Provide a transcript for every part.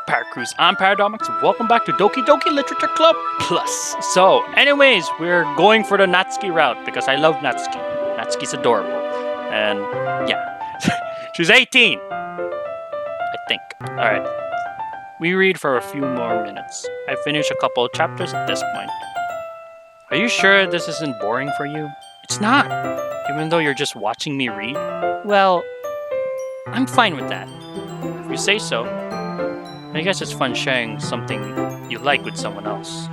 Paracruz? I'm Paradomics. Welcome back to Doki Doki Literature Club Plus. So, anyways, we're going for the Natsuki route because I love Natsuki. Natsuki's adorable. And, yeah. She's 18! I think. Alright. We read for a few more minutes. I finished a couple of chapters at this point. Are you sure this isn't boring for you? It's not. Even though you're just watching me read? Well, I'm fine with that. If you say so. I guess it's fun sharing something you like with someone else.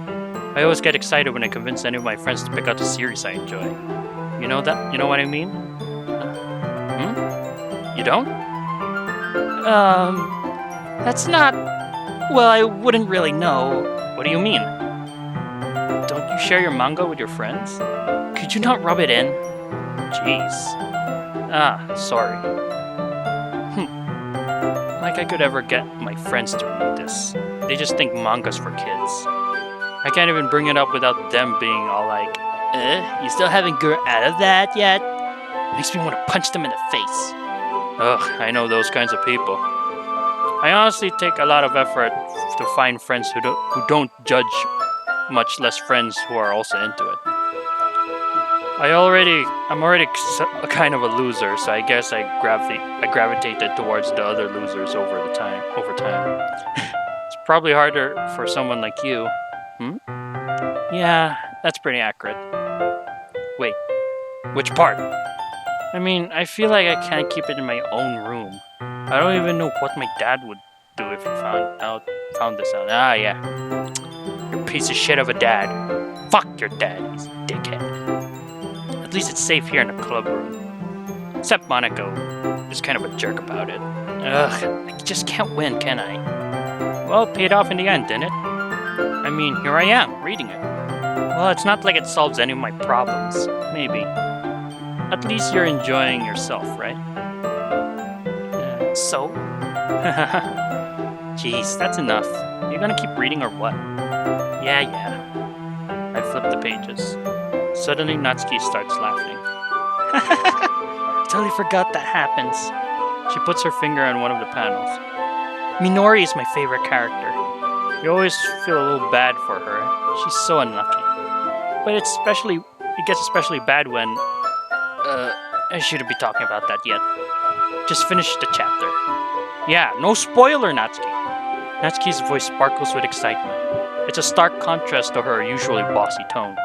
I always get excited when I convince any of my friends to pick out the series I enjoy. You know that? You know what I mean? You don't? That's not... Well, I wouldn't really know. What do you mean? Don't you share your manga with your friends? Could you not rub it in? Jeez. Sorry. Like I could ever get my friends to read this. They just think manga's for kids. I can't even bring it up without them being all like, you still haven't grew out of that yet? Makes me want to punch them in the face. Ugh, I know those kinds of people. I honestly take a lot of effort to find friends who don't judge, much less friends who are also into it. I'm already kind of a loser, so I guess I gravitated towards the other losers over time. It's probably harder for someone like you. Yeah, that's pretty accurate. Wait, which part? I mean, I feel like I can't keep it in my own room. I don't even know what my dad would do if he found this out. Yeah. You're a piece of shit of a dad. Fuck your dad, he's a dickhead. At least it's safe here in the club room. Except Monaco is kind of a jerk about it. Ugh, I just can't win, can I? Well, it paid off in the end, didn't it? I mean, here I am, reading it. Well, it's not like it solves any of my problems. Maybe. At least you're enjoying yourself, right? So? Jeez, that's enough. You gonna keep reading or what? Yeah. I flip the pages. Suddenly, Natsuki starts laughing. Totally forgot that happens. She puts her finger on one of the panels. Minori is my favorite character. You always feel a little bad for her. She's so unlucky. But it gets especially bad when... I shouldn't be talking about that yet. Just finish the chapter. Yeah, no spoiler, Natsuki. Natsuki's voice sparkles with excitement. It's a stark contrast to her usually bossy tone.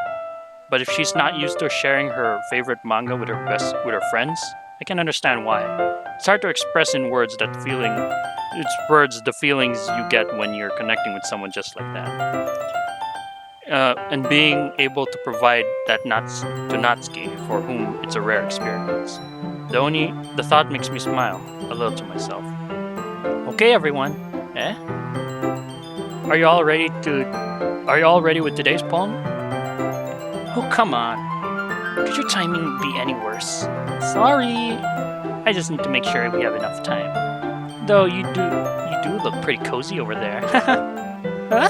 But if she's not used to sharing her favorite manga with her friends, I can understand why. It's hard to express in words the feelings you get when you're connecting with someone just like that. And being able to provide that to Natsuki, for whom it's a rare experience. The thought makes me smile a little to myself. Okay, everyone. Are you all ready with today's poem? Oh, come on. Could your timing be any worse? Sorry. I just need to make sure we have enough time. Though you do look pretty cozy over there. Huh?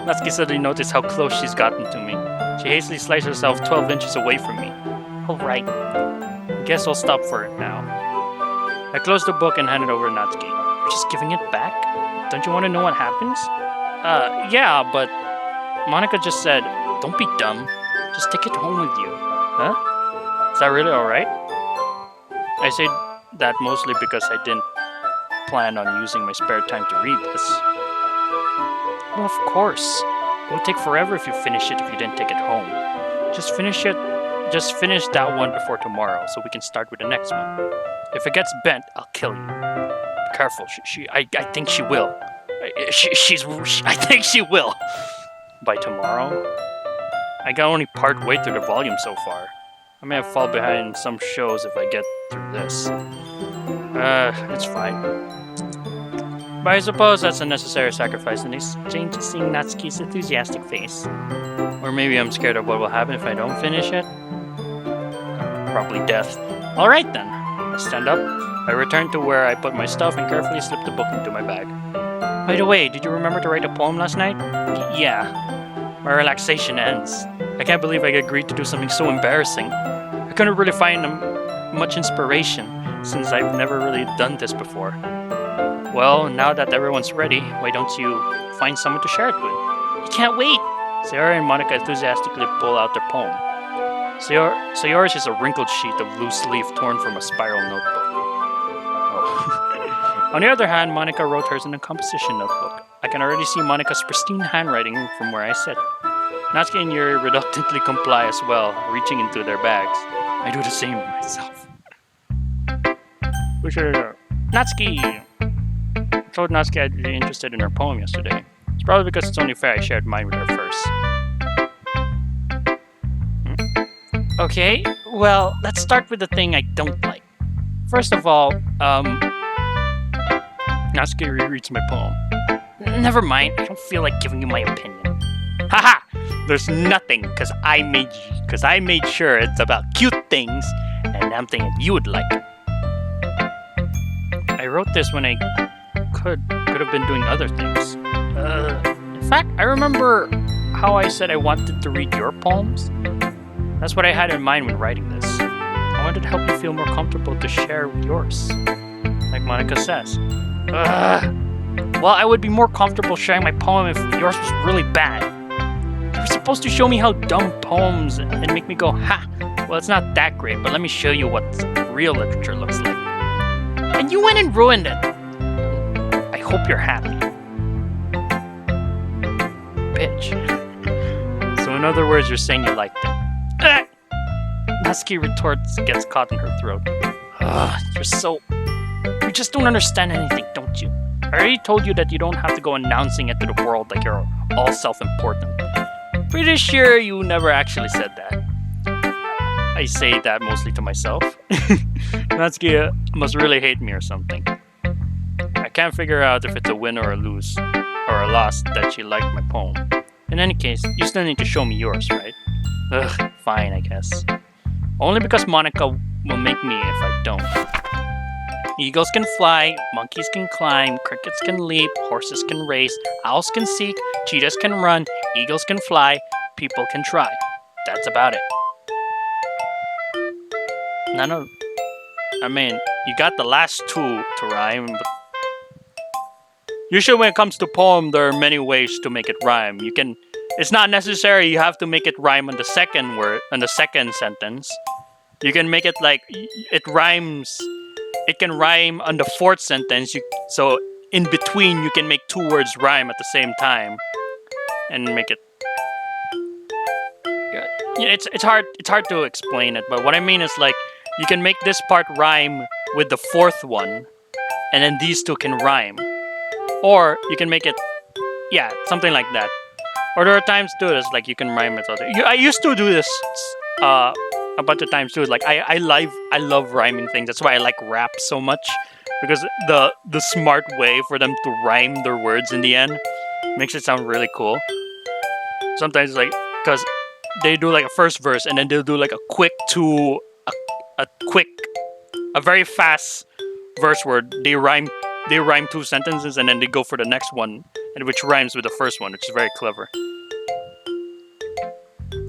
Natsuki suddenly noticed how close she's gotten to me. She hastily sliced herself 12 inches away from me. Alright. I guess I'll stop for it now. I closed the book and handed it over to Natsuki. You're just giving it back? Don't you want to know what happens? Yeah, but... Monica just said, don't be dumb. Just take it home with you. Huh? Is that really alright? I say that mostly because I didn't plan on using my spare time to read this. Well, of course. It would take forever if you finish it if you didn't take it home. Just finish that one before tomorrow so we can start with the next one. If it gets bent, I'll kill you. Be careful. I think she will. I think she will. By tomorrow? I got only part way through the volume so far. I may have fallen behind some shows if I get through this. It's fine. But I suppose that's a necessary sacrifice in exchange to seeing Natsuki's enthusiastic face. Or maybe I'm scared of what will happen if I don't finish it. Probably death. Alright then. I stand up. I return to where I put my stuff and carefully slip the book into my bag. By the way, did you remember to write a poem last night? Yeah. My relaxation ends. I can't believe I agreed to do something so embarrassing. I couldn't really find much inspiration, since I've never really done this before. Well, now that everyone's ready, why don't you find someone to share it with? I can't wait! Sayori and Monica enthusiastically pull out their poem. Sayori's is a wrinkled sheet of loose leaf torn from a spiral notebook. Oh. On the other hand, Monica wrote hers in a composition notebook. I can already see Monica's pristine handwriting from where I sit. Natsuki and Yuri reluctantly comply as well, reaching into their bags. I do the same myself. Natsuki! I told Natsuki I'd be interested in her poem yesterday. It's probably because it's only fair I shared mine with her first. Okay, well, let's start with the thing I don't like. First of all, Natsuki rereads my poem. Never mind, I don't feel like giving you my opinion. Haha! There's nothing, cause I made sure it's about cute things and I'm thinking you would like it. I wrote this when I could have been doing other things. In fact, I remember how I said I wanted to read your poems. That's what I had in mind when writing this. I wanted to help you feel more comfortable to share yours. Like Monica says. Well, I would be more comfortable sharing my poem if yours was really bad. You were supposed to show me how dumb poems and make me go, ha! Well, it's not that great, but let me show you what real literature looks like. And you went and ruined it. I hope you're happy. Bitch. So in other words, you're saying you liked it. Natsuki retorts, gets caught in her throat. You just don't understand anything, don't you? I already told you that you don't have to go announcing it to the world like you're all self-important. Pretty sure you never actually said that. I say that mostly to myself. Natsuki must really hate me or something. I can't figure out if it's a win or a lose, or a loss that she liked my poem. In any case, you still need to show me yours, right? Ugh, fine, I guess. Only because Monica will make me if I don't. Eagles can fly, monkeys can climb, crickets can leap, horses can race, owls can seek, cheetahs can run, eagles can fly, people can try. That's about it. You got the last two to rhyme, but usually when it comes to poem, there are many ways to make it rhyme. It's not necessary you have to make it rhyme on the second word, on the second sentence. You can make it like, it can rhyme on the fourth sentence, so in between you can make two words rhyme at the same time. And make it... Yeah, it's hard to explain it, but what I mean is like, you can make this part rhyme with the fourth one, and then these two can rhyme. Or you can make it, yeah, something like that. Or there are times too, it's like you can rhyme it. I used to do this a bunch of times too. Like I love rhyming things. That's why I like rap so much, because the smart way for them to rhyme their words in the end makes it sound really cool. Sometimes like because they do like a first verse and then they'll do like a very fast verse word. They rhyme two sentences and then they go for the next one, and which rhymes with the first one, which is very clever.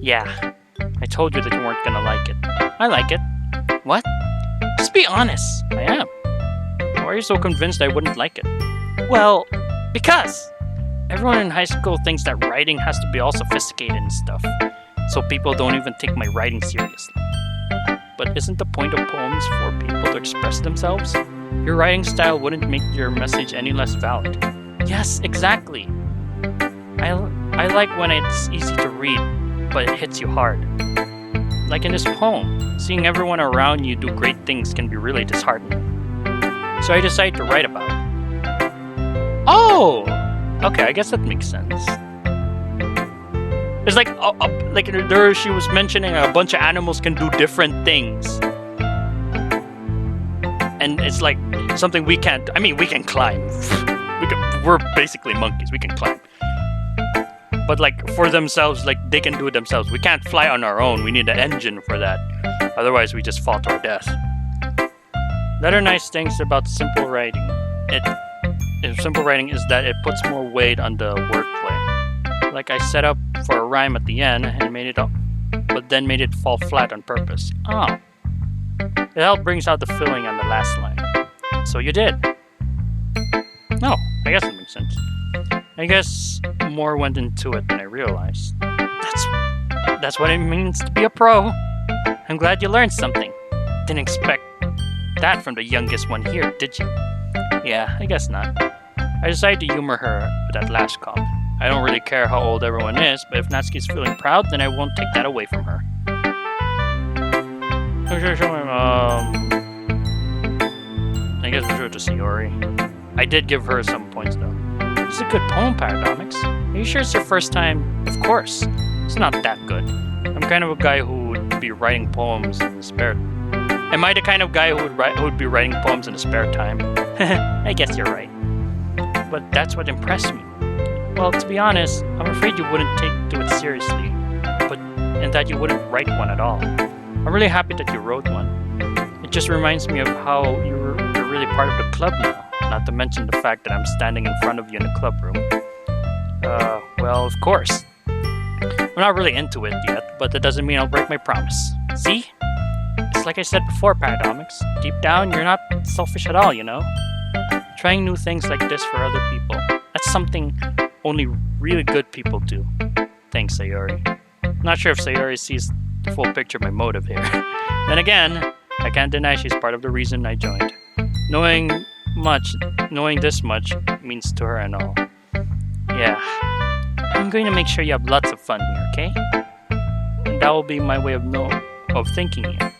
Yeah, I told you that you weren't gonna like it. I like it. What? Just be honest. I am. Why are you so convinced I wouldn't like it? Well, because everyone in high school thinks that writing has to be all sophisticated and stuff, so people don't even take my writing seriously. But isn't the point of poems for people to express themselves? Your writing style wouldn't make your message any less valid. Yes, exactly. I like when it's easy to read, but it hits you hard. Like in this poem, seeing everyone around you do great things can be really disheartening. So I decided to write about it. Oh! Okay, I guess that makes sense. It's like she was mentioning a bunch of animals can do different things. And it's like something we can't... I mean, we can climb. We're basically monkeys. We can climb. But like for themselves, like they can do it themselves. We can't fly on our own. We need an engine for that. Otherwise, we just fall to our death. The other nice things about simple writing, simple writing is that it puts more weight on the wordplay. Like I set up for a rhyme at the end and made it up, but then made it fall flat on purpose. Oh. It helped brings out the feeling on the last line. So you did. No, I guess that makes sense. I guess more went into it than I realized. That's what it means to be a pro. I'm glad you learned something. Didn't expect that from the youngest one here, did you? Yeah, I guess not. I decided to humor her with that last call. I don't really care how old everyone is, but if Natsuki's feeling proud, then I won't take that away from her. I guess we'll show it to Sayori. I did give her some points though. It's a good poem, Paradomics. Are you sure it's your first time? Of course. It's not that good. I'm kind of a guy who would be writing poems in the spare. Am I the kind of guy who would be writing poems in the spare time? I guess you're right. But that's what impressed me. Well, to be honest, I'm afraid you wouldn't do it seriously, and that you wouldn't write one at all. I'm really happy that you wrote one. It just reminds me of how you're really part of the club now. Not to mention the fact that I'm standing in front of you in the club room. Well, of course. I'm not really into it yet, but that doesn't mean I'll break my promise. See? It's like I said before, Paradomics. Deep down, you're not selfish at all, you know? Trying new things like this for other people. That's something only really good people do. Thanks, Sayori. I'm not sure if Sayori sees the full picture of my motive here. Then again, I can't deny she's part of the reason I joined. Knowing this much means to her and all. Yeah. I'm going to make sure you have lots of fun here, okay? And that will be my way of thinking here.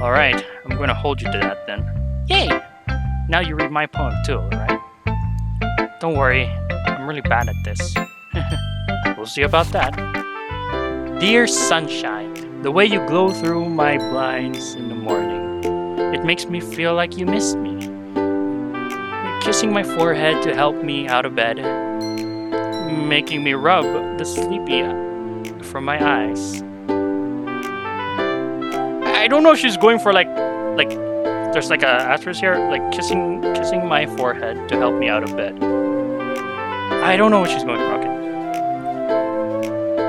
Alright, I'm going to hold you to that then. Yay! Now you read my poem too, alright? Don't worry, I'm really bad at this. We'll see about that. Dear sunshine, the way you glow through my blinds in the morning, it makes me feel like you missed me. You're kissing my forehead to help me out of bed, making me rub the sleepy from my eyes. I don't know if she's going for like there's like a asterisk here, like kissing my forehead to help me out of bed. I don't know what she's going for. Okay.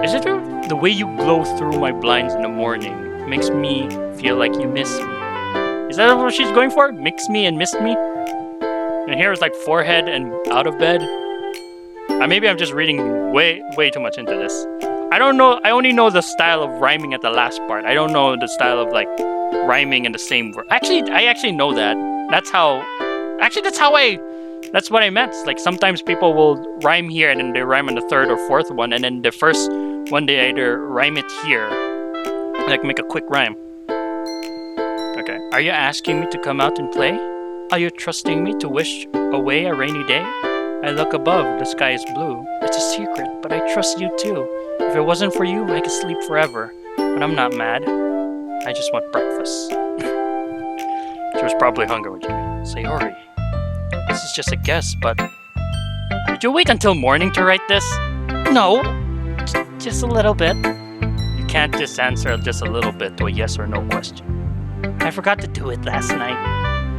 Is it true? The way you glow through my blinds in the morning makes me feel like you miss me. Is that what she's going for? Mix me and missed me? And here it's like forehead and out of bed. Maybe I'm just reading way too much into this. I don't know. I only know the style of rhyming at the last part. I don't know the style of like rhyming in the same word. Actually, I actually know that. That's what I meant. Like sometimes people will rhyme here and then they rhyme on the third or fourth one, and then the first one they either rhyme it here, like make a quick rhyme. Okay. Are you asking me to come out and play? Are you trusting me to wish away a rainy day? I look above, the sky is blue. It's a secret, but I trust you too. If it wasn't for you, I could sleep forever. But I'm not mad. I just want breakfast. She was probably hungry when she made it. Sayori, this is just a guess, but... Did you wait until morning to write this? No. Just a little bit. You can't just answer just a little bit to a yes or no question. I forgot to do it last night.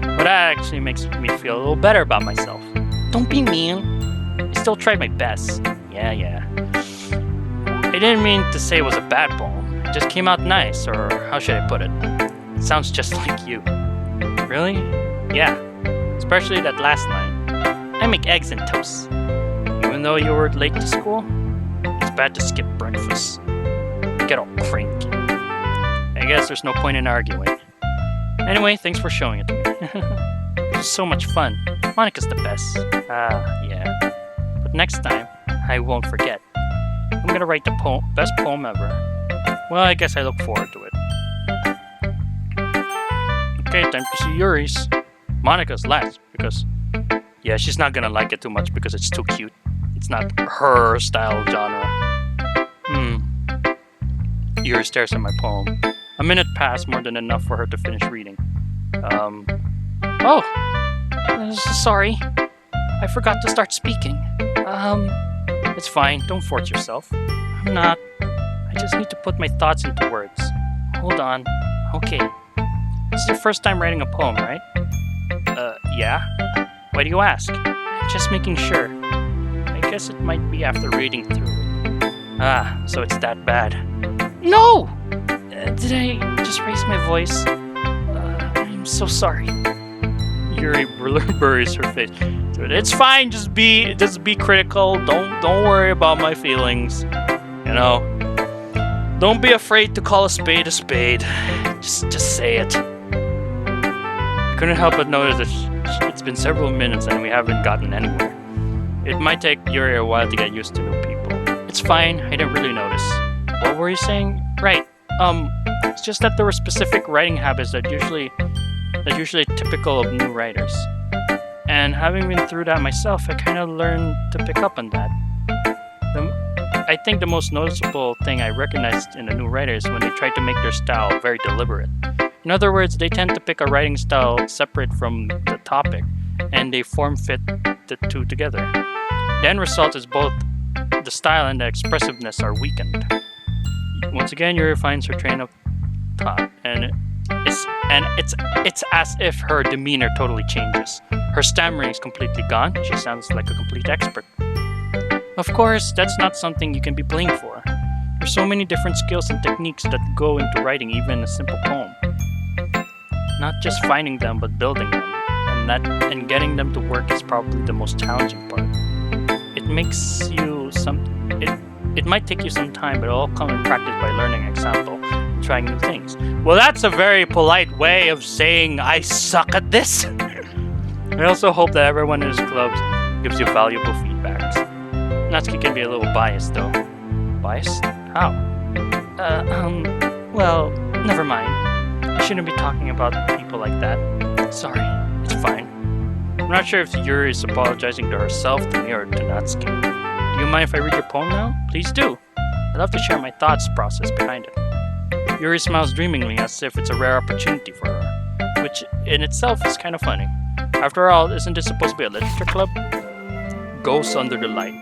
But that actually makes me feel a little better about myself. Don't be mean. I still tried my best. Yeah. I didn't mean to say it was a bad poem. It just came out nice, or how should I put it? It sounds just like you. Really? Yeah. Especially that last line. I make eggs and toast. Even though you were late to school, it's bad to skip breakfast. Get all cranky. I guess there's no point in arguing. Anyway, thanks for showing it to me. It was so much fun. Monika's the best. Yeah. But next time, I won't forget. I'm gonna write the best poem ever. Well, I guess I look forward to it. Okay, time to see Yuri's. Monika's last, because... Yeah, she's not gonna like it too much because it's too cute. It's not her style genre. Yuri stares at my poem. A minute passed, more than enough for her to finish reading. Oh! Sorry. I forgot to start speaking. It's fine. Don't force yourself. I'm not. I just need to put my thoughts into words. Hold on. Okay. This is your first time writing a poem, right? Yeah? Why do you ask? I'm just making sure. I guess it might be after reading through it. So it's that bad. No! Did I just raise my voice? I'm so sorry. Yuri buries her face. Dude, it's fine. Just be critical. Don't worry about my feelings. You know. Don't be afraid to call a spade a spade. Just say it. I couldn't help but notice that it's been several minutes and we haven't gotten anywhere. It might take Yuri a while to get used to new people. It's fine. I didn't really notice. What were you saying? Right. It's just that there were specific writing habits that usually typical of new writers. And having been through that myself, I kind of learned to pick up on that. I think the most noticeable thing I recognized in a new writer is when they try to make their style very deliberate. In other words, they tend to pick a writing style separate from the topic, and they form-fit the two together. The end result is both the style and the expressiveness are weakened. Once again, Yuri finds her train of thought, and it's as if her demeanor totally changes. Her stammering is completely gone. She sounds like a complete expert. Of course, that's not something you can be blamed for. There's so many different skills and techniques that go into writing even a simple poem. Not just finding them, but building them, and getting them to work is probably the most challenging part. It might take you some time, but it'll all come in practice by learning example and trying new things. Well, that's a very polite way of saying I suck at this. I also hope that everyone in his clubs gives you valuable feedbacks. Natsuki can be a little biased, though. Biased? How? Well, never mind. I shouldn't be talking about people like that. Sorry, it's fine. I'm not sure if Yuri is apologizing to herself, to me, or to Natsuki. Do you mind if I read your poem now? Please do. I'd love to share my thoughts process behind it. Yuri smiles dreamingly as if it's a rare opportunity for her, which in itself is kind of funny. After all, isn't this supposed to be a literature club? Ghosts under the light.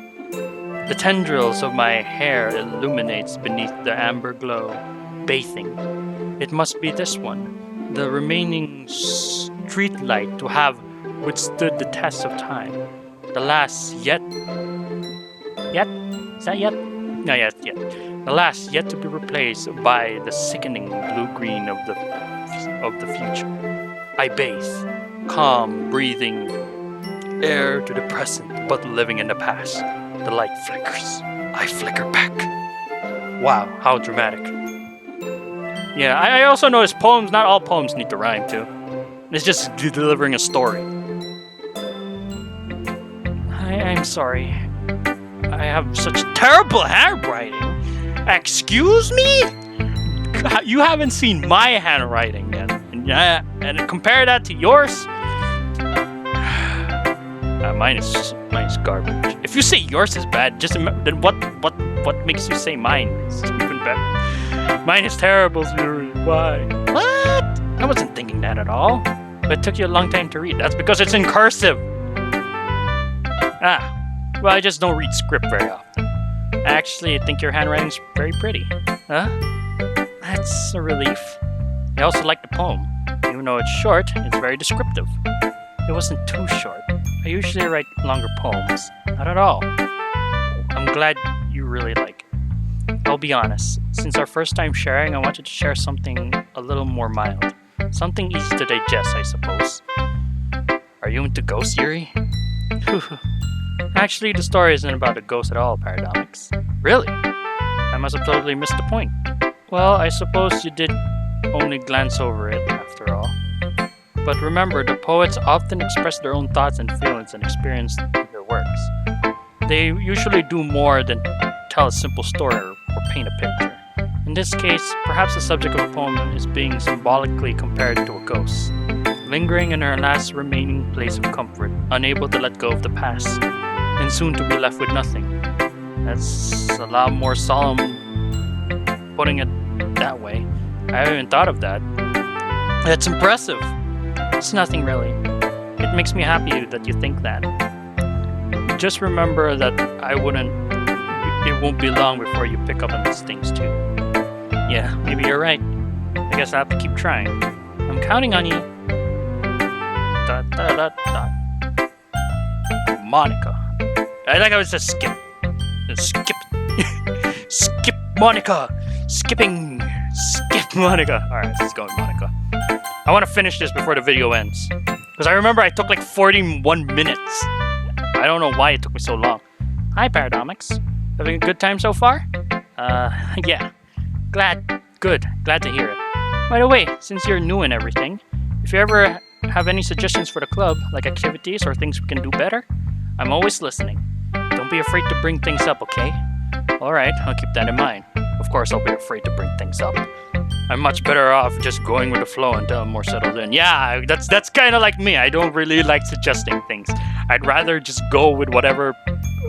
The tendrils of my hair illuminates beneath the amber glow, bathing. It must be this one, the remaining street light to have withstood the test of time. The last yet? Is that yet? No, yet. The last yet to be replaced by the sickening blue-green of the future. I bathe, calm, breathing air to the present, but living in the past. The light flickers. I flicker back. Wow, how dramatic. Yeah, I also noticed poems, not all poems need to rhyme too. It's just delivering a story. I'm sorry. I have such terrible handwriting. Excuse me? You haven't seen my handwriting yet. And compare that to yours. Mine is garbage. If you say yours is bad, then what makes you say mine is even better? Mine is terrible, Yuri. Why? What? I wasn't thinking that at all. But it took you a long time to read. That's because it's in cursive. Well, I just don't read script very often. Actually, I think your handwriting's very pretty. Huh? That's a relief. I also like the poem. Even though it's short, it's very descriptive. It wasn't too short. I usually write longer poems. Not at all. I'm glad you really like it. I'll be honest. Since our first time sharing, I wanted to share something a little more mild. Something easy to digest, I suppose. Are you into ghosts, Yuri? Actually, the story isn't about a ghost at all, Paradomics. Really? I must have totally missed the point. Well, I suppose you did only glance over it, after all. But remember, the poets often express their own thoughts and feelings and experience in their works. They usually do more than tell a simple story or paint a picture. In this case, perhaps the subject of a poem is being symbolically compared to a ghost, lingering in her last remaining place of comfort, unable to let go of the past, and soon to be left with nothing. That's a lot more solemn, putting it that way. I haven't even thought of that. That's impressive. It's nothing really. It makes me happy that you think that. Just remember that it won't be long before you pick up on these things too. Yeah, maybe you're right. I guess I have to keep trying. I'm counting on you. ... Monica. I like how it says skip. Skip. Skip Monica. Skipping. Skip Monica. Alright, let's go with Monica. I want to finish this before the video ends. Because I remember I took like 41 minutes I don't know why it took me so long. Hi, Paradomics. Having a good time so far? Yeah. Good. Glad to hear it. By the way, since you're new and everything, if you ever have any suggestions for the club, like activities or things we can do better, I'm always listening. Don't be afraid to bring things up, okay? Alright, I'll keep that in mind. Of course I'll be afraid to bring things up. I'm much better off just going with the flow until I'm more settled in. Yeah, that's kind of like me. I don't really like suggesting things. I'd rather just go with whatever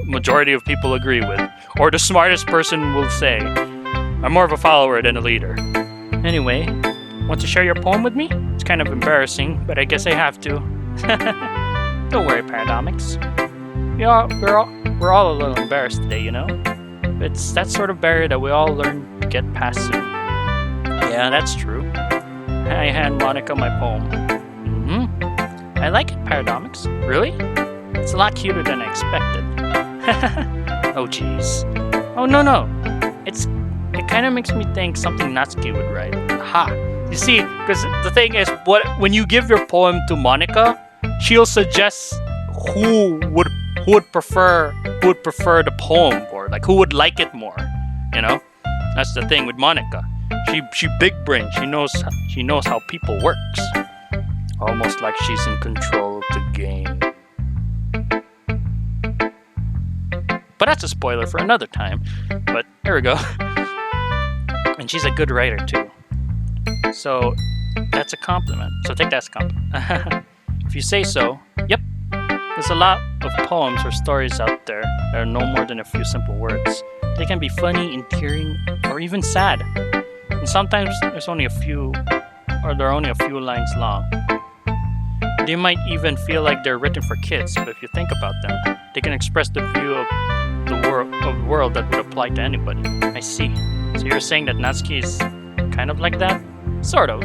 majority of people agree with, or the smartest person will say. I'm more of a follower than a leader. Anyway, want to share your poem with me? It's kind of embarrassing, but I guess I have to. Don't worry, Paradomics. We're all a little embarrassed today, you know? It's that sort of barrier that we all learn to get past soon. Yeah, that's true. I hand Monica my poem. I like it, Paradomics. Really? It's a lot cuter than I expected. Oh, jeez. Oh, no. It kind of makes me think something Natsuki would write. Aha! You see, because the thing is, when you give your poem to Monica, she'll suggest who would prefer the poem, or like who would like it more. You know, that's the thing with Monica. She big brain. She knows how people works. Almost like she's in control of the game. But that's a spoiler for another time. But there we go. And she's a good writer too. So that's a compliment. So take that as a compliment. If you say so, yep. There's a lot of poems or stories out there that are no more than a few simple words. They can be funny, endearing, or even sad. And sometimes they're only a few lines long. They might even feel like they're written for kids, but if you think about them, they can express the view of the world that would apply to anybody. I see. So you're saying that Natsuki is kind of like that? Sort of.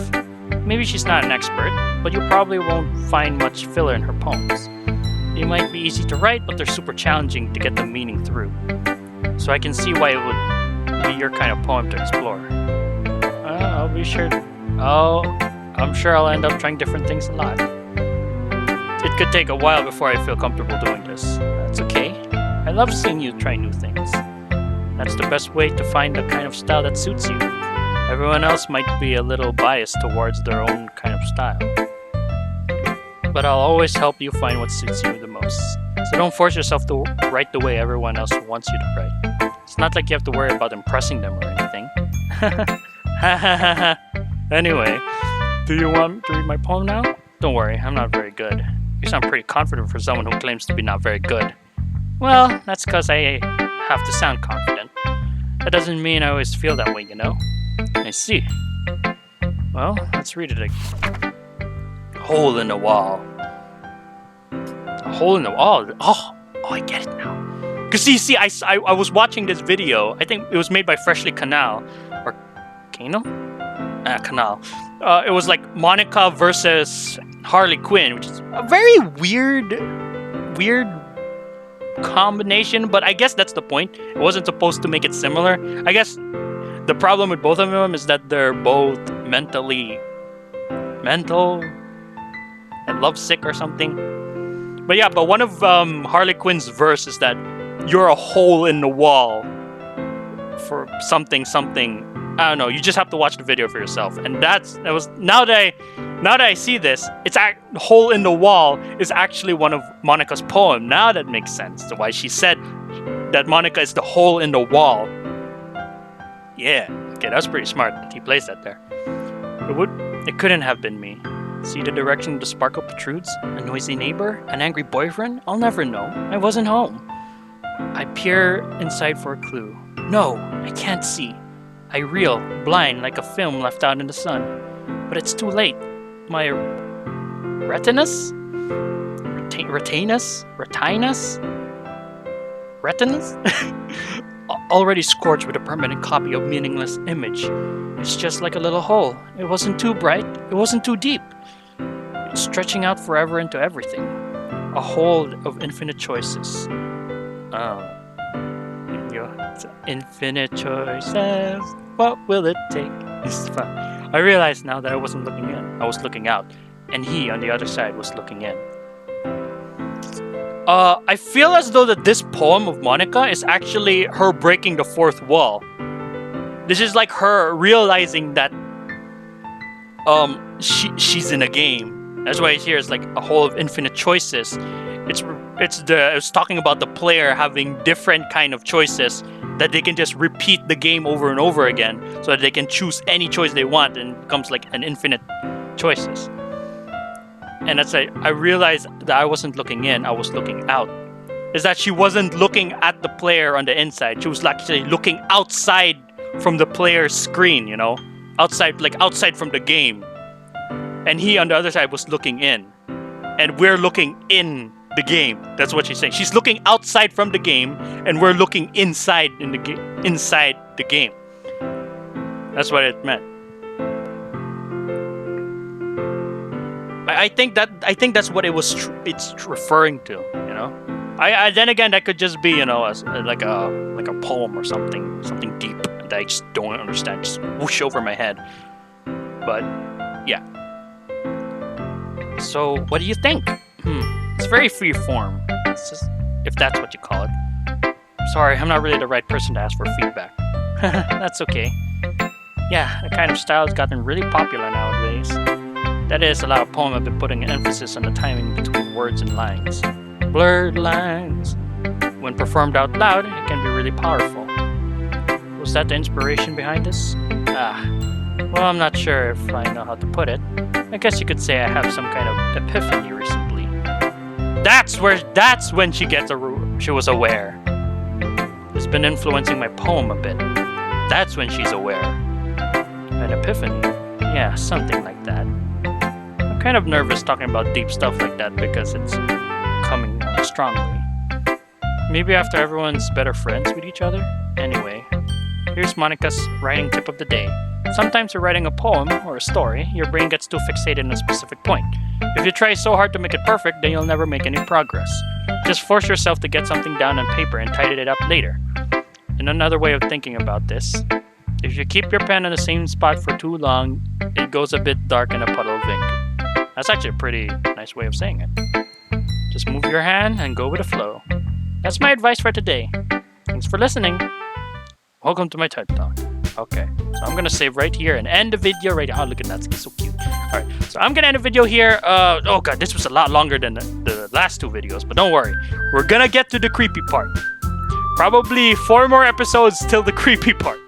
Maybe she's not an expert, but you probably won't find much filler in her poems. They might be easy to write, but they're super challenging to get the meaning through. So I can see why it would be your kind of poem to explore. I'm sure I'll end up trying different things a lot. It could take a while before I feel comfortable doing this. That's okay. I love seeing you try new things. That's the best way to find the kind of style that suits you. Everyone else might be a little biased towards their own kind of style. But I'll always help you find what suits you the most. So don't force yourself to write the way everyone else wants you to write. It's not like you have to worry about impressing them or anything. Anyway, do you want to read my poem now? Don't worry, I'm not very good. You sound pretty confident for someone who claims to be not very good. Well, that's because I have to sound confident. That doesn't mean I always feel that way, you know? I see. Well, let's read it again. Hole in the wall. A hole in the wall? Oh, I get it now. Because see, I was watching this video. I think it was made by Freshly Canal. Or Canal? Canal. It was like Monica versus Harley Quinn, which is a very weird combination, but I guess that's the point. It wasn't supposed to make it similar. I guess the problem with both of them is that they're both mental and lovesick or something. But yeah, but one of Harley Quinn's verse is that you're a hole in the wall for something. I don't know. You just have to watch the video for yourself. And now that I see this, hole in the wall is actually one of Monica's poem. Now that makes sense to why she said that Monica is the hole in the wall. Yeah. Okay, that's pretty smart that he placed that there. It couldn't have been me. See the direction the sparkle protrudes? A noisy neighbor? An angry boyfriend? I'll never know. I wasn't home. I peer inside for a clue. No, I can't see. I reel, blind like a film left out in the sun. But it's too late. My retinas? Already scorched with a permanent copy of meaningless image. It's just like a little hole. It wasn't too bright. It wasn't too deep. It's stretching out forever into everything. A hole of infinite choices. Infinite choices. What will it take? It's fun. I realized now that I wasn't looking in. I was looking out. And he, on the other side, was looking in. I feel as though that this poem of Monica is actually her breaking the fourth wall. This is like her realizing that she's in a game. That's why here it's like a whole of infinite choices. It's talking about the player having different kind of choices that they can just repeat the game over and over again, so that they can choose any choice they want, and it becomes like an infinite choices. And that's like, I realized that I wasn't looking in, I was looking out. Is that she wasn't looking at the player on the inside, she was actually looking outside from the player's screen, you know? Outside from the game. And he on the other side was looking in. And we're looking in the game. That's what she's saying. She's looking outside from the game, and we're looking inside inside the game. That's what it meant. I think that's what it's referring to, you know. I then again, that could just be, you know, like a poem or something deep that I just don't understand, just whoosh over my head. But yeah. So what do you think? It's very free form. It's just, if that's what you call it. Sorry, I'm not really the right person to ask for feedback. That's okay. Yeah, that kind of style has gotten really popular nowadays. That is, a lot of poems have been putting an emphasis on the timing between words and lines. Blurred lines. When performed out loud, it can be really powerful. Was that the inspiration behind this? Well, I'm not sure if I know how to put it. I guess you could say I have some kind of epiphany recently. That's when she was aware. It's been influencing my poem a bit. That's when she's aware. An epiphany? Yeah, something like that. I'm kind of nervous talking about deep stuff like that because it's coming strongly. Maybe after everyone's better friends with each other? Anyway, here's Monica's writing tip of the day. Sometimes you're writing a poem or a story, your brain gets too fixated on a specific point. If you try so hard to make it perfect, then you'll never make any progress. Just force yourself to get something down on paper and tidy it up later. And another way of thinking about this, if you keep your pen in the same spot for too long, it goes a bit dark in a puddle of ink. That's actually a pretty nice way of saying it. Just move your hand and go with the flow. That's my advice for today. Thanks for listening. Welcome to my TED Talk. Okay, so I'm gonna save right here and end the video right here. Oh, look at that, it's so cute. Alright, so I'm gonna end the video here. Oh god, this was a lot longer than the last two videos, but don't worry. We're gonna get to the creepy part. Probably 4 more episodes till the creepy part.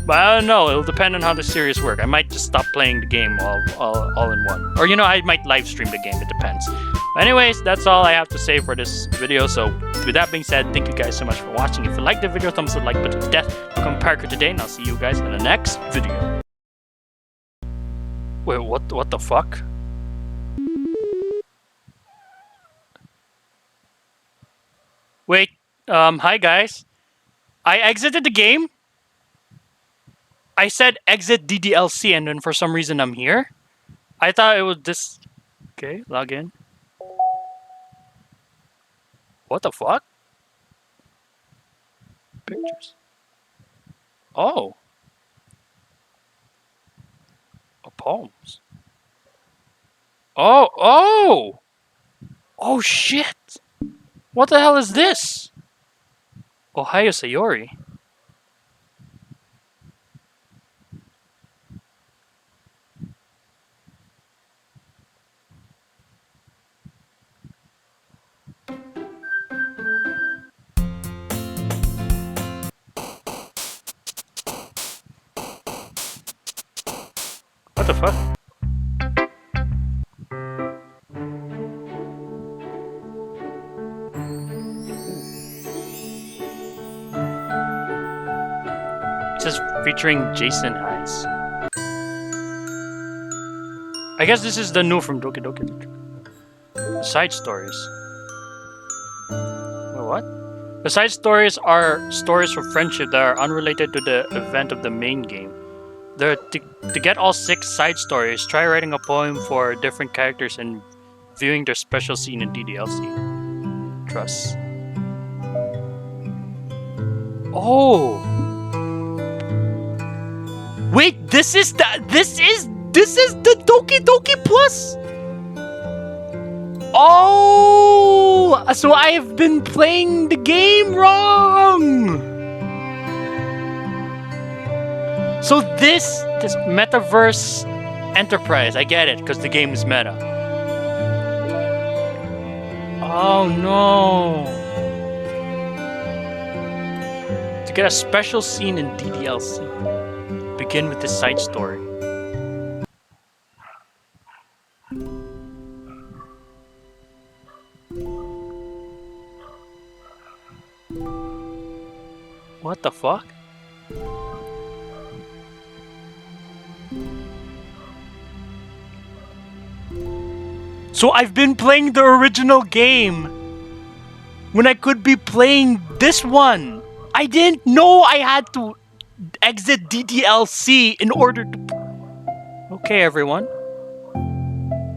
But I don't know, it'll depend on how the series work. I might just stop playing the game all in one. Or, you know, I might live stream the game, it depends. But anyways, that's all I have to say for this video. So with that being said, thank you guys so much for watching. If you liked the video, thumbs the like button to death. Become Parker today, and I'll see you guys in the next video. Wait, what the fuck? Wait, hi guys. I exited the game. I said exit DDLC, and then for some reason I'm here. I thought it was this. Okay, log in. What the fuck? Pictures. Oh. Oh, poems. Oh. Oh shit. What the hell is this? Ohio Sayori. What the fuck? It says featuring Jason Eyes. I guess this is the new from Doki Doki. The side stories. Wait, what? The side stories are stories of friendship that are unrelated to the event of the main game. To get all 6 side stories, try writing a poem for different characters and viewing their special scene in DDLC. Trust. Oh! Wait, this is the Doki Doki Plus? Oh! So I've been playing the game wrong! So this Metaverse Enterprise, I get it, because the game is meta. Oh no! To get a special scene in DDLC, begin with this side story. What the fuck? So I've been playing the original game when I could be playing this one. I didn't know I had to exit DDLC in order to... Okay, everyone.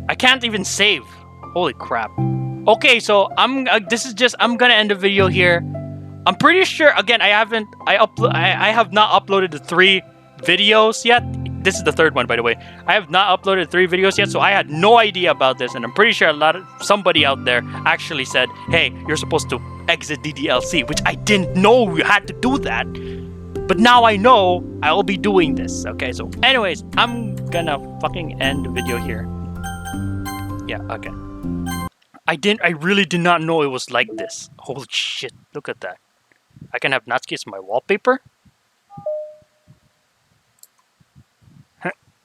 I can't even save. Holy crap. Okay, so I'm gonna end the video here. I'm pretty sure, again, I have not uploaded the 3 videos yet. This is the 3rd one, by the way. I have not uploaded 3 videos yet, so I had no idea about this, and I'm pretty sure somebody out there actually said, hey, you're supposed to exit DDLC, which I didn't know you had to do that. But now I know I'll be doing this. Okay, so anyways, I'm gonna fucking end the video here. Yeah, okay. I really did not know it was like this. Holy shit, look at that. I can have Natsuki as my wallpaper?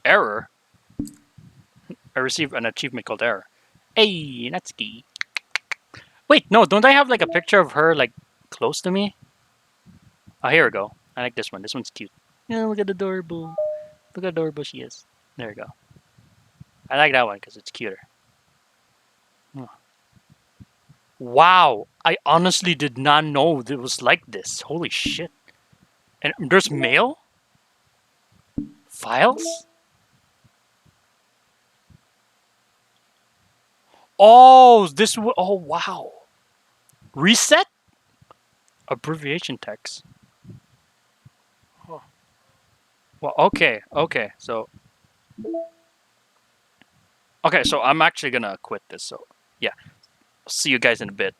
Error? I received an achievement called error. Hey, Natsuki. Wait, no, don't I have like a picture of her like close to me? Oh, here we go. I like this one. This one's cute. Yeah, look at adorable. Look how adorable she is. There we go. I like that one because it's cuter. Oh. Wow, I honestly did not know it was like this. Holy shit. And there's mail? Files? Oh, oh wow. Reset? Abbreviation text. Oh. Well, okay, so... Okay, so I'm actually gonna quit this, so... Yeah. See you guys in a bit.